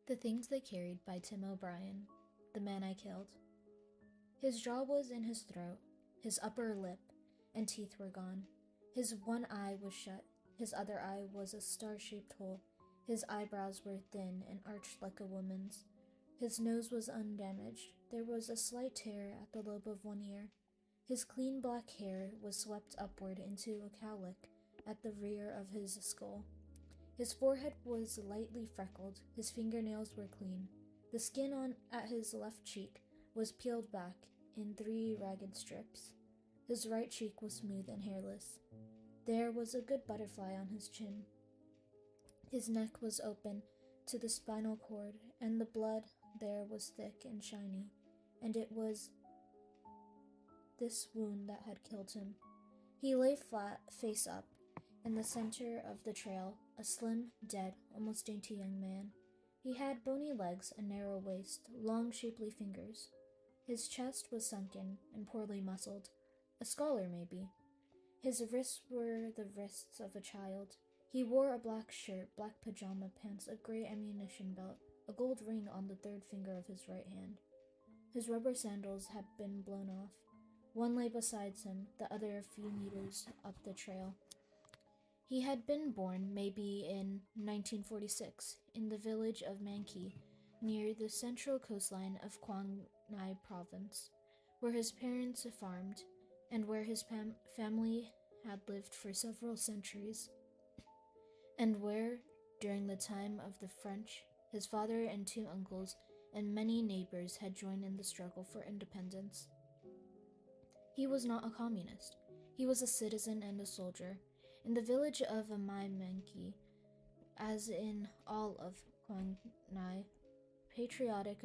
The Things They Carried by Tim O'Brien, The Man I Killed. His jaw was in his throat, his upper lip and teeth were gone. His one eye was shut, his other eye was a star-shaped hole. His eyebrows were thin and arched like a woman's. His nose was undamaged. There was a slight tear at the lobe of one ear. His clean black hair was swept upward into a cowlick at the rear of his skull. His forehead was lightly freckled, his fingernails were clean. The skin at his left cheek was peeled back in 3 ragged strips. His right cheek was smooth and hairless. There was a good butterfly on his chin. His neck was open to the spinal cord, and the blood there was thick and shiny, and it was this wound that had killed him. He lay flat, face up, in the center of the trail, a slim, dead, almost dainty young man. He had bony legs, a narrow waist, long, shapely fingers. His chest was sunken and poorly muscled, a scholar maybe. His wrists were the wrists of a child. He wore a black shirt, black pajama pants, a gray ammunition belt, a gold ring on the 3rd finger of his right hand. His rubber sandals had been blown off. One lay beside him, the other a few meters up the trail. He had been born, maybe in 1946, in the village of Manki, near the central coastline of Quang Ngai province, where his parents farmed, and where his family had lived for several centuries, and where, during the time of the French, his father and 2 uncles and many neighbors had joined in the struggle for independence. He was not a communist. He was a citizen and a soldier. In the village of Manki, as in all of Quang Ngai, patriotic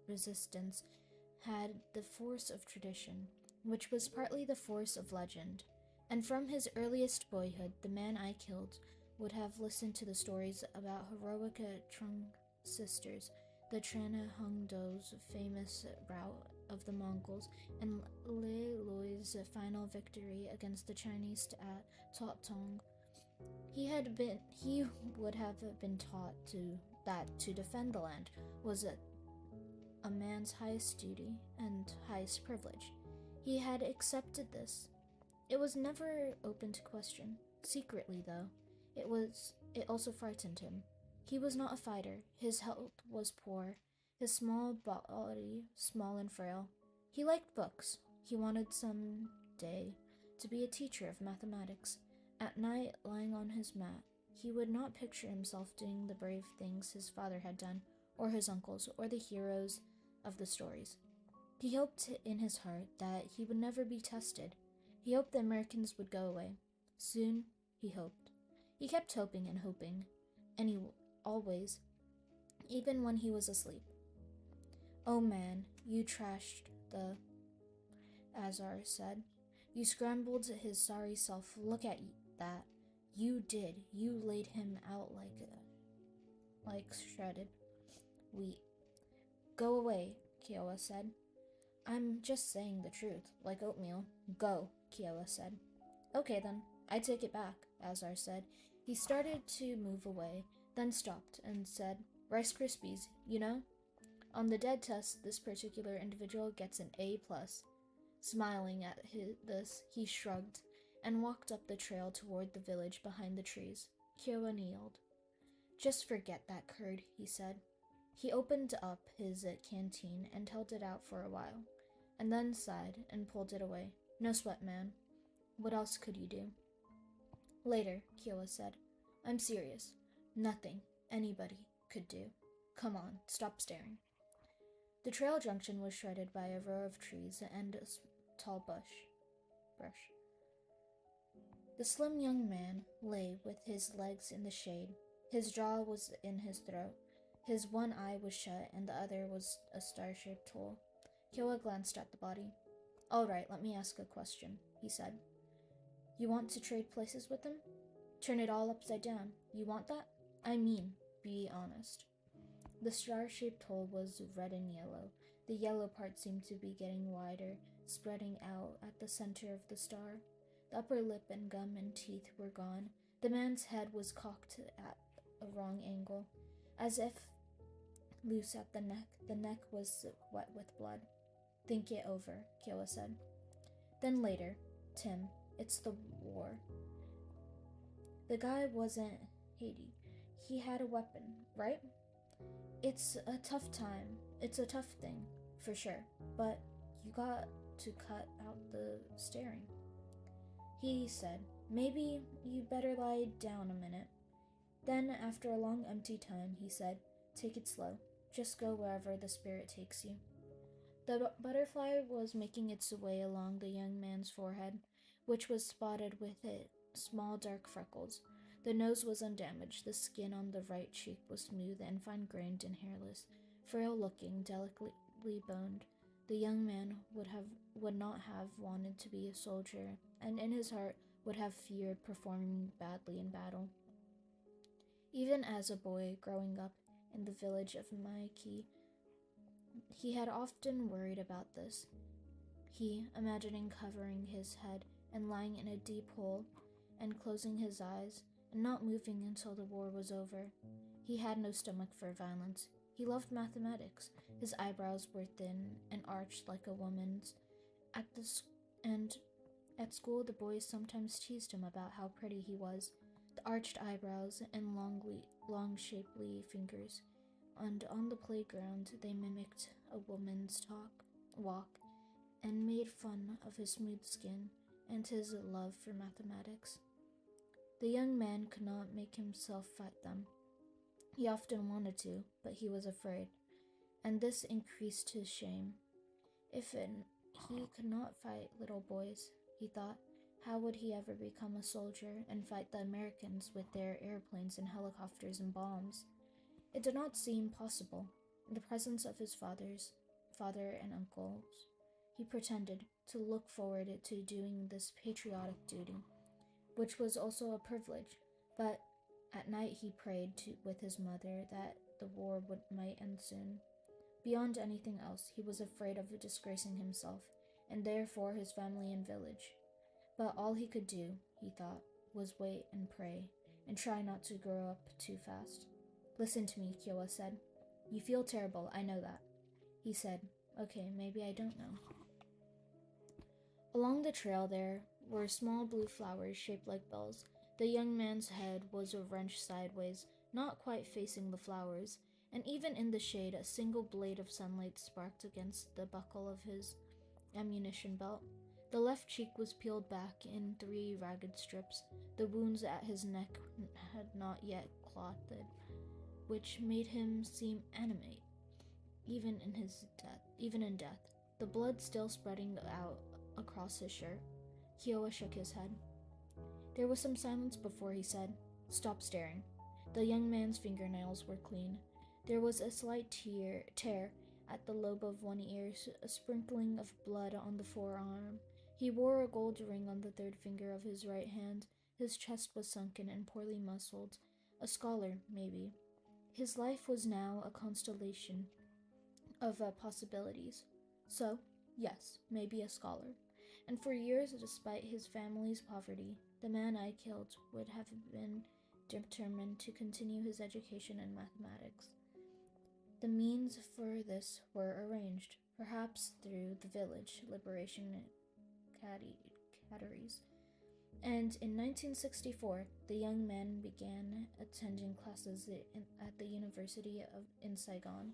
resistance had the force of tradition, which was partly the force of legend, and from his earliest boyhood the man I killed would have listened to the stories about heroic Trung sisters, the Trana Hung Do's famous rout of the Mongols, and Le Loi's final victory against the Chinese at Tong. He would have been taught that to defend the land was a man's highest duty and highest privilege. He had accepted this. It was never open to question. Secretly, though, it also frightened him. He was not a fighter. His health was poor, his small body small and frail. He liked books. He wanted some day to be a teacher of mathematics. At night, lying on his mat, he would not picture himself doing the brave things his father had done, or his uncles, or the heroes of the stories. He hoped in his heart that he would never be tested. He hoped the Americans would go away. Soon, he hoped. He kept hoping and hoping, and always, even when he was asleep. "Oh man, you trashed the," Azar said. "You scrambled his sorry self. Look at that. You did. You laid him out like shredded wheat." "Go away," Kiowa said. "I'm just saying the truth, like oatmeal." "Go," Kiowa said. "Okay then, I take it back," Azar said. He started to move away, then stopped and said, "Rice Krispies, you know? On the dead test, this particular individual gets an A+. Smiling at this, he shrugged and walked up the trail toward the village behind the trees. Kiowa kneeled. "Just forget that curd," he said. He opened up his canteen and held it out for a while, and then sighed and pulled it away. "No sweat, man. What else could you do?" "Later," Kiowa said. "I'm serious. Nothing anybody could do. Come on, stop staring." The trail junction was shredded by a row of trees and a tall brush. The slim young man lay with his legs in the shade. His jaw was in his throat. His one eye was shut and the other was a star-shaped hole. Kiowa glanced at the body. "All right, let me ask a question," he said. "You want to trade places with him? Turn it all upside down. You want that? I mean, be honest." The star-shaped hole was red and yellow. The yellow part seemed to be getting wider, spreading out at the center of the star. The upper lip and gum and teeth were gone. The man's head was cocked at a wrong angle, as if loose at the neck. The neck was wet with blood. Think it over, Kiowa said. Then later, Tim, it's the war. The guy wasn't Haiti. He had a weapon, right? It's a tough time. It's a tough thing, for sure. But you got to cut out the staring. He said, maybe you better lie down a minute. Then, after a long empty time, he said, take it slow. Just go wherever the spirit takes you. The butterfly was making its way along the young man's forehead, which was spotted with small dark freckles. The nose was undamaged. The skin on the right cheek was smooth and fine-grained and hairless, frail-looking, delicately boned. The young man would not have wanted to be a soldier, and in his heart would have feared performing badly in battle. Even as a boy growing up in the village of Maiki, he had often worried about this. He, imagining covering his head and lying in a deep hole and closing his eyes and not moving until the war was over. He had no stomach for violence. He loved mathematics. His eyebrows were thin and arched like a woman's. At school, the boys sometimes teased him about how pretty he was. The arched eyebrows and long, shapely fingers. And on the playground, they mimicked a woman's walk, and made fun of his smooth skin and his love for mathematics. The young man could not make himself fight them. He often wanted to, but he was afraid, and this increased his shame. If he could not fight little boys, he thought, how would he ever become a soldier and fight the Americans with their airplanes and helicopters and bombs? It did not seem possible. In the presence of his father and uncles, he pretended to look forward to doing this patriotic duty, which was also a privilege, but at night he prayed with his mother that the war might end soon. Beyond anything else, he was afraid of disgracing himself, and therefore his family and village. But all he could do, he thought, was wait and pray, and try not to grow up too fast. Listen to me, Kiowa said. You feel terrible, I know that. He said, okay, maybe I don't know. Along the trail there were small blue flowers shaped like bells. The young man's head was wrenched sideways, not quite facing the flowers, and even in the shade a single blade of sunlight sparked against the buckle of his ammunition belt. The left cheek was peeled back in 3 ragged strips. The wounds at his neck had not yet clotted, which made him seem animate, even in death. The blood still spreading out across his shirt. Kiowa shook his head. There was some silence before he said, stop staring. The young man's fingernails were clean. There was a slight tear at the lobe of one ear, a sprinkling of blood on the forearm. He wore a gold ring on the 3rd finger of his right hand. His chest was sunken and poorly muscled. A scholar, maybe. His life was now a constellation of possibilities. So, yes, maybe a scholar. And for years, despite his family's poverty, the man I killed would have been determined to continue his education in mathematics. The means for this were arranged, perhaps through the village liberation cateries. And in 1964, the young man began attending classes at the University in Saigon,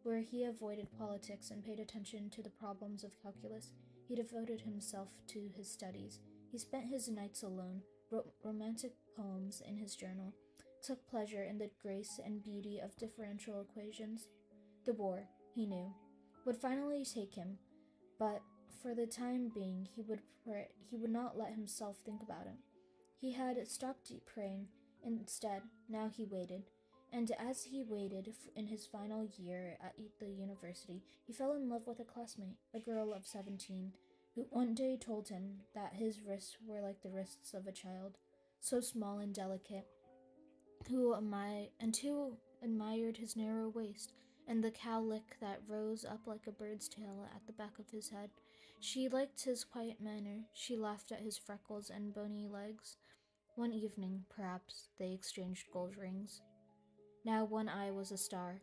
where he avoided politics and paid attention to the problems of calculus. He devoted himself to his studies. He spent his nights alone, wrote romantic poems in his journal, took pleasure in the grace and beauty of differential equations. The war, he knew, would finally take him, but for the time being he would not let himself think about it. He had stopped praying. Instead, now he waited. And as he waited in his final year at the university, he fell in love with a classmate, a girl of 17, who one day told him that his wrists were like the wrists of a child, so small and delicate, who admired his narrow waist and the cowlick that rose up like a bird's tail at the back of his head. She liked his quiet manner. She laughed at his freckles and bony legs. One evening, perhaps, they exchanged gold rings. Now one eye was a star.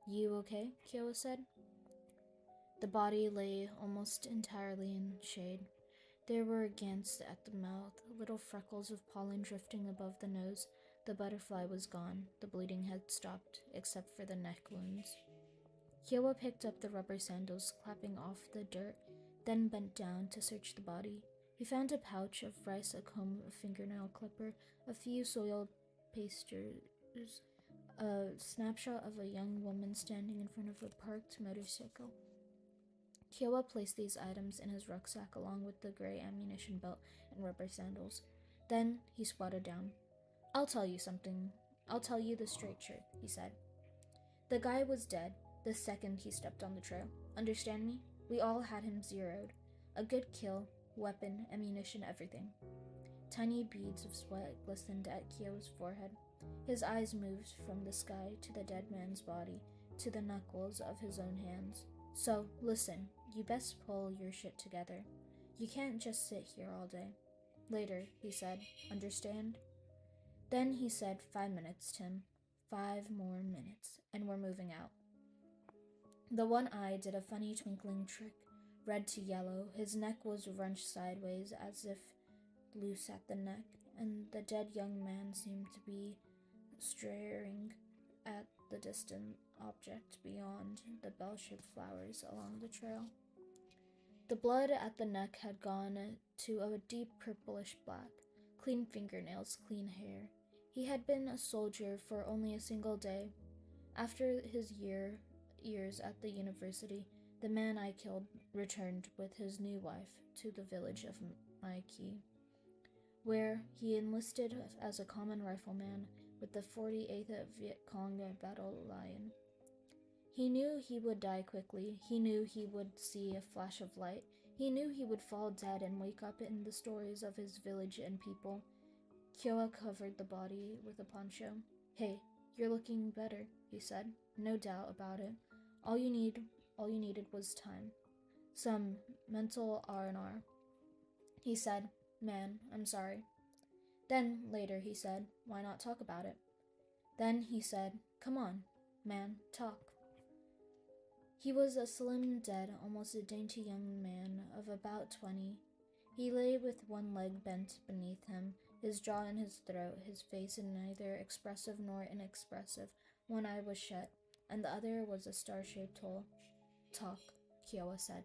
You okay? Kyowa said. The body lay almost entirely in shade. There were gants at the mouth, little freckles of pollen drifting above the nose. The butterfly was gone. The bleeding had stopped, except for the neck wounds. Kyowa picked up the rubber sandals, clapping off the dirt, then bent down to search the body. He found a pouch of rice, a comb, a fingernail clipper, a few soiled pastures, a snapshot of a young woman standing in front of a parked motorcycle. Kyowa placed these items in his rucksack along with the gray ammunition belt and rubber sandals. Then he squatted down. I'll tell you something. I'll tell you the straight truth, he said. The guy was dead the second he stepped on the trail. Understand me? We all had him zeroed. A good kill, weapon, ammunition, everything. Tiny beads of sweat glistened at Kyo's forehead. His eyes moved from the sky to the dead man's body, to the knuckles of his own hands. So, listen, you best pull your shit together. You can't just sit here all day. Later, he said, understand? Then he said, 5 minutes, Tim. 5 more minutes, and we're moving out. The one eye did a funny twinkling trick, red to yellow. His neck was wrenched sideways as if loose at the neck, and the dead young man seemed to be staring at the distant object beyond the bell-shaped flowers along the trail. The blood at the neck had gone to a deep purplish black. Clean fingernails, clean hair. He had been a soldier for only a single day. After his years at the university, the man I killed returned with his new wife to the village of Maiki, where he enlisted as a common rifleman with the 48th Viet Cong Battalion. He knew he would die quickly. He knew he would see a flash of light. He knew he would fall dead and wake up in the stories of his village and people. Kyowa covered the body with a poncho. Hey, you're looking better, he said. No doubt about it. All you needed was time. Some mental R&R. He said, man, I'm sorry. Then, later, he said, why not talk about it? Then he said, come on, man, talk. He was a slim, dead, almost a dainty young man of about 20. He lay with one leg bent beneath him, his jaw in his throat, his face neither expressive nor inexpressive. One eye was shut, and the other was a star-shaped hole. Talk, Kyowa said.